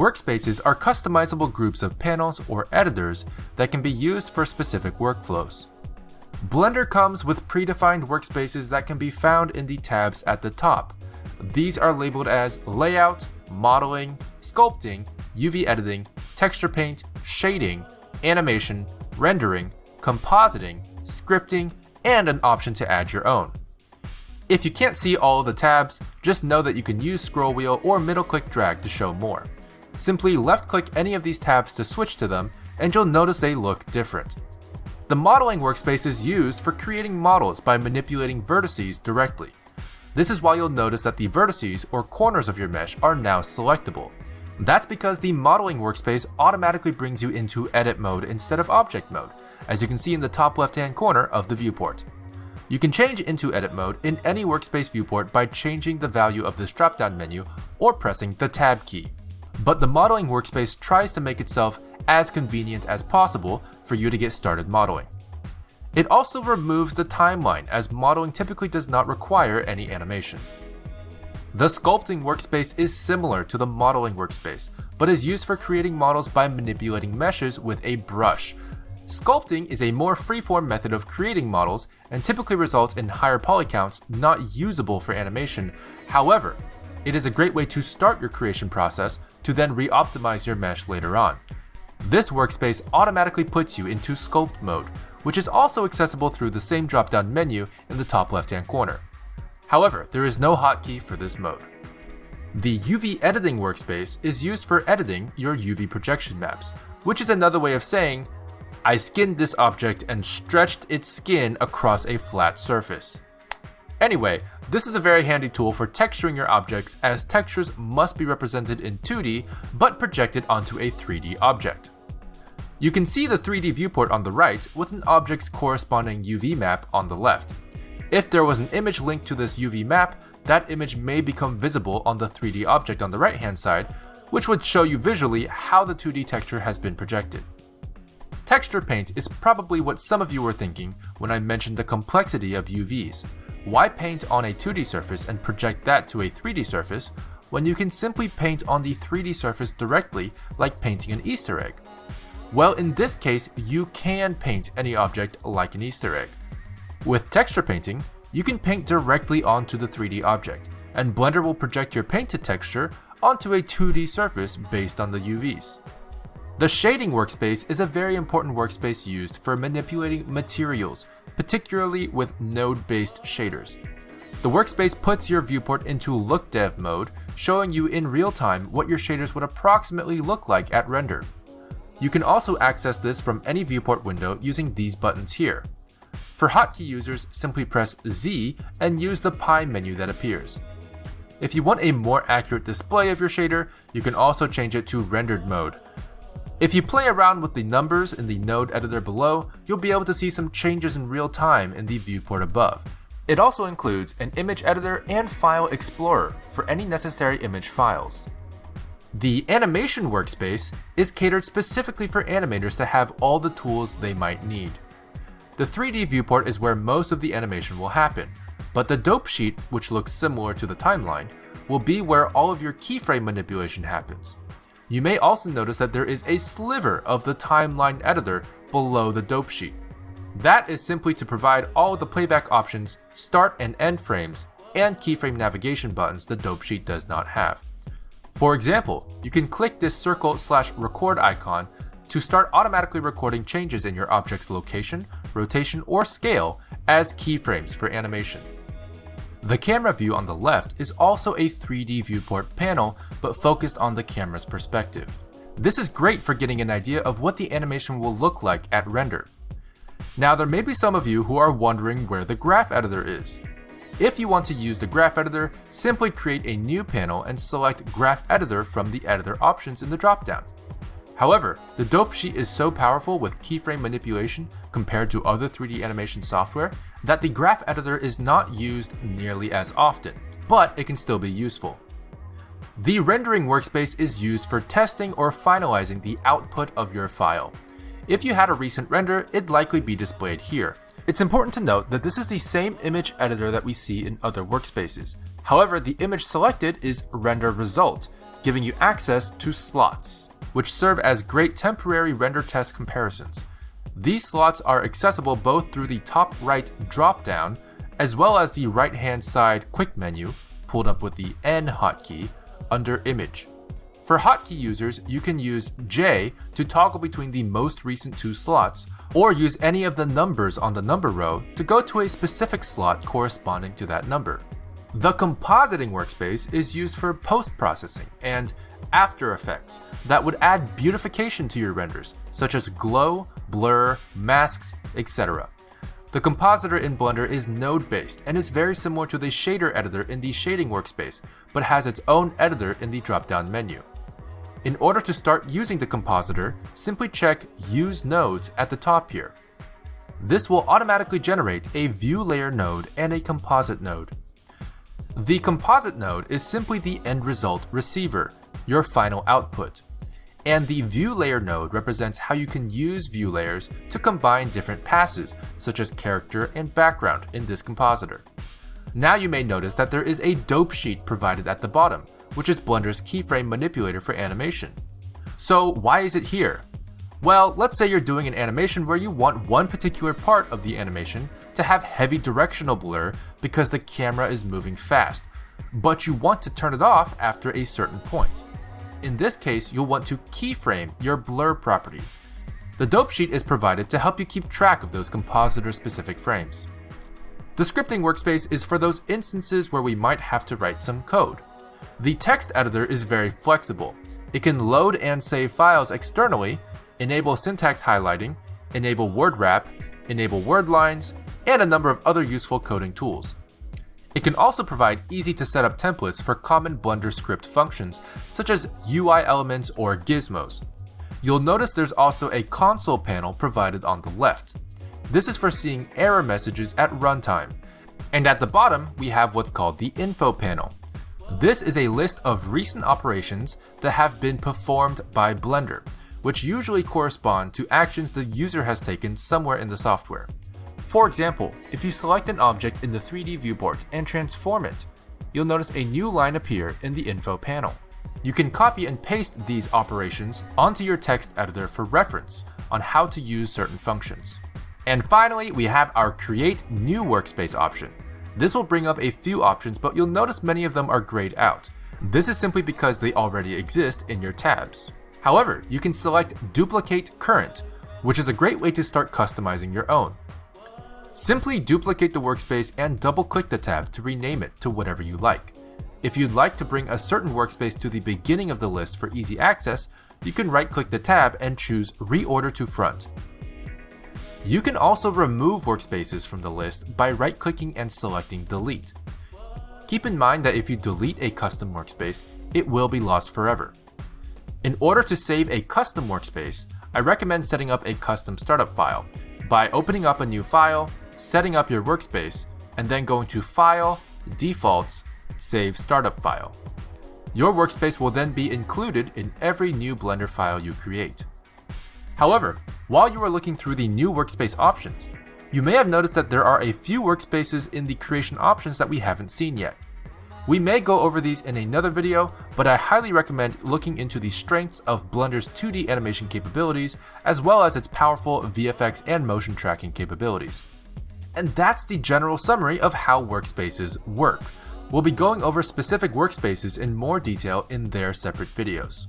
Workspaces are customizable groups of panels or editors that can be used for specific workflows. Blender comes with predefined workspaces that can be found in the tabs at the top. These are labeled as Layout, Modeling, Sculpting, UV Editing, Texture Paint, Shading, Animation, Rendering, Compositing, Scripting, and an option to add your own. If you can't see all of the tabs, just know that you can use scroll wheel or middle click drag to show more. Simply left click any of these tabs to switch to them, and you'll notice they look different. The modeling workspace is used for creating models by manipulating vertices directly. This is why you'll notice that the vertices or corners of your mesh are now selectable. That's because the modeling workspace automatically brings you into edit mode instead of object mode, as you can see in the top left-hand corner of the viewport. You can change into edit mode in any workspace viewport by changing the value of this drop-down menu or pressing the tab key. But the modeling workspace tries to make itself as convenient as possible for you to get started modeling. It also removes the timeline, as modeling typically does not require any animation. The sculpting workspace is similar to the modeling workspace, but is used for creating models by manipulating meshes with a brush. Sculpting is a more freeform method of creating models and typically results in higher poly counts not usable for animation. However, it is a great way to start your creation process to then re-optimize your mesh later on. This workspace automatically puts you into sculpt mode, which is also accessible through the same drop-down menu in the top left-hand corner. However, there is no hotkey for this mode. The UV editing workspace is used for editing your UV projection maps, which is another way of saying, I skinned this object and stretched its skin across a flat surface. Anyway, this is a very handy tool for texturing your objects, as textures must be represented in 2D but projected onto a 3D object. You can see the 3D viewport on the right with an object's corresponding UV map on the left. If there was an image linked to this UV map, that image may become visible on the 3D object on the right hand side, which would show you visually how the 2D texture has been projected. Texture paint is probably what some of you were thinking when I mentioned the complexity of UVs. Why paint on a 2D surface and project that to a 3D surface when you can simply paint on the 3D surface directly, like painting an Easter egg? Well, in this case, you can paint any object like an Easter egg. With texture painting, you can paint directly onto the 3D object, and Blender will project your painted texture onto a 2D surface based on the UVs. The shading workspace is a very important workspace used for manipulating materials, particularly with node-based shaders. The workspace puts your viewport into look dev mode, showing you in real time what your shaders would approximately look like at render. You can also access this from any viewport window using these buttons here. For hotkey users, simply press Z and use the pie menu that appears. If you want a more accurate display of your shader, you can also change it to rendered mode. If you play around with the numbers in the node editor below, you'll be able to see some changes in real time in the viewport above. It also includes an image editor and file explorer for any necessary image files. The animation workspace is catered specifically for animators to have all the tools they might need. The 3D viewport is where most of the animation will happen, but the dope sheet, which looks similar to the timeline, will be where all of your keyframe manipulation happens. You may also notice that there is a sliver of the timeline editor below the dope sheet. That is simply to provide all of the playback options, start and end frames, and keyframe navigation buttons the dope sheet does not have. For example, you can click this circle/record icon to start automatically recording changes in your object's location, rotation, or scale as keyframes for animation. The camera view on the left is also a 3D viewport panel, but focused on the camera's perspective. This is great for getting an idea of what the animation will look like at render. Now, there may be some of you who are wondering where the graph editor is. If you want to use the graph editor, simply create a new panel and select graph editor from the editor options in the dropdown. However, the dope sheet is so powerful with keyframe manipulation compared to other 3D animation software that the graph editor is not used nearly as often, but it can still be useful. The rendering workspace is used for testing or finalizing the output of your file. If you had a recent render, it'd likely be displayed here. It's important to note that this is the same image editor that we see in other workspaces. However, the image selected is render result, giving you access to slots, which serve as great temporary render test comparisons. These slots are accessible both through the top right drop-down, as well as the right-hand side quick menu, pulled up with the N hotkey, under Image. For hotkey users, you can use J to toggle between the most recent two slots, or use any of the numbers on the number row to go to a specific slot corresponding to that number. The compositing workspace is used for post-processing and After Effects that would add beautification to your renders, such as glow, blur, masks, etc. The compositor in Blender is node-based and is very similar to the shader editor in the shading workspace, but has its own editor in the drop-down menu. In order to start using the compositor, simply check Use Nodes at the top here. This will automatically generate a View Layer node and a Composite node. The Composite node is simply the end result receiver, your final output. And the View Layer node represents how you can use view layers to combine different passes, such as character and background in this compositor. Now you may notice that there is a dope sheet provided at the bottom, which is Blender's keyframe manipulator for animation. So why is it here? Well, let's say you're doing an animation where you want one particular part of the animation to have heavy directional blur because the camera is moving fast, but you want to turn it off after a certain point. In this case, you'll want to keyframe your blur property. The dope sheet is provided to help you keep track of those compositor-specific frames. The scripting workspace is for those instances where we might have to write some code. The text editor is very flexible. It can load and save files externally, enable syntax highlighting, enable word wrap, enable word lines, and a number of other useful coding tools. It can also provide easy to set up templates for common Blender script functions, such as UI elements or gizmos. You'll notice there's also a console panel provided on the left. This is for seeing error messages at runtime. And at the bottom, we have what's called the info panel. This is a list of recent operations that have been performed by Blender, which usually correspond to actions the user has taken somewhere in the software. For example, if you select an object in the 3D viewport and transform it, you'll notice a new line appear in the info panel. You can copy and paste these operations onto your text editor for reference on how to use certain functions. And finally, we have our Create New Workspace option. This will bring up a few options, but you'll notice many of them are grayed out. This is simply because they already exist in your tabs. However, you can select Duplicate Current, which is a great way to start customizing your own. Simply duplicate the workspace and double-click the tab to rename it to whatever you like. If you'd like to bring a certain workspace to the beginning of the list for easy access, you can right-click the tab and choose Reorder to Front. You can also remove workspaces from the list by right-clicking and selecting Delete. Keep in mind that if you delete a custom workspace, it will be lost forever. In order to save a custom workspace, I recommend setting up a custom startup file by opening up a new file, setting up your workspace, and then going to File, Defaults, Save Startup File. Your workspace will then be included in every new Blender file you create. However, while you are looking through the new workspace options, you may have noticed that there are a few workspaces in the creation options that we haven't seen yet. We may go over these in another video, but I highly recommend looking into the strengths of Blender's 2D animation capabilities, as well as its powerful VFX and motion tracking capabilities. And that's the general summary of how workspaces work. We'll be going over specific workspaces in more detail in their separate videos.